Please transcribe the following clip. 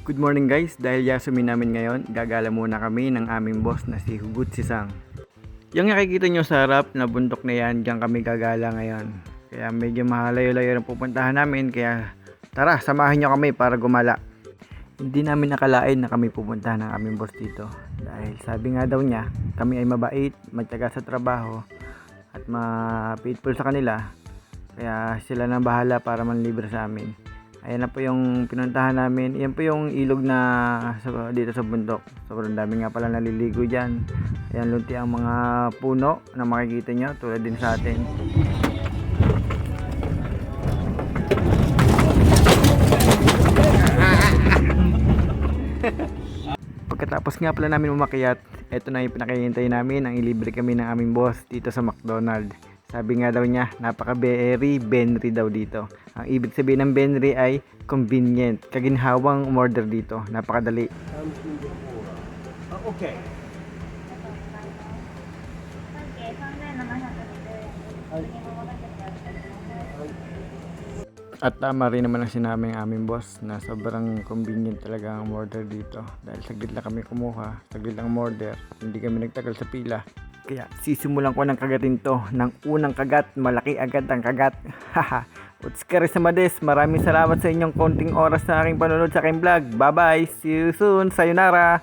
Good morning guys, dahil Yasumi namin ngayon, gagala muna kami ng aming boss na si Hugot Sisang. Yung nakikita nyo sa harap na bundok na yan, diyan kami gagala ngayon. Kaya medyo mahalayo-layo ang pupuntahan namin, kaya tara, samahan nyo kami para gumala. Hindi namin nakalain na kami pupuntahan ng aming boss dito. Dahil sabi nga daw niya, kami ay mabait, matyaga sa trabaho, at ma-faithful sa kanila. Kaya sila nang bahala para manlibre sa amin. Ayan na po yung pinuntahan namin. Yan po yung ilog na dito sa bundok. Sobrang dami nga pala naliligo dyan. Ayan, lunti ang mga puno na makikita nyo tulad din sa atin. Pagkatapos nga pala namin umakyat, eto na yung pinakahihintay namin, ang ilibre kami ng aming boss dito sa McDonald's. Sabi nga daw niya, napaka-very Benry daw dito. Ang ibig sabihin ng Benry ay convenient, kaginhawang umorder dito, napakadali. Okay. At tama rin naman ang sinabi ng aming boss na sobrang convenient talaga ang order dito. Dahil saglit lang kami kumuha, saglit lang order, hindi kami nagtagal sa pila. Kaya sisimulan ko ng kagatin to. Ng unang kagat, malaki agad ang kagat. Haha. Utskari sa Mades, maraming salamat sa inyong konting oras na aking panonood sa aking vlog. Bye bye, see you soon, sayonara.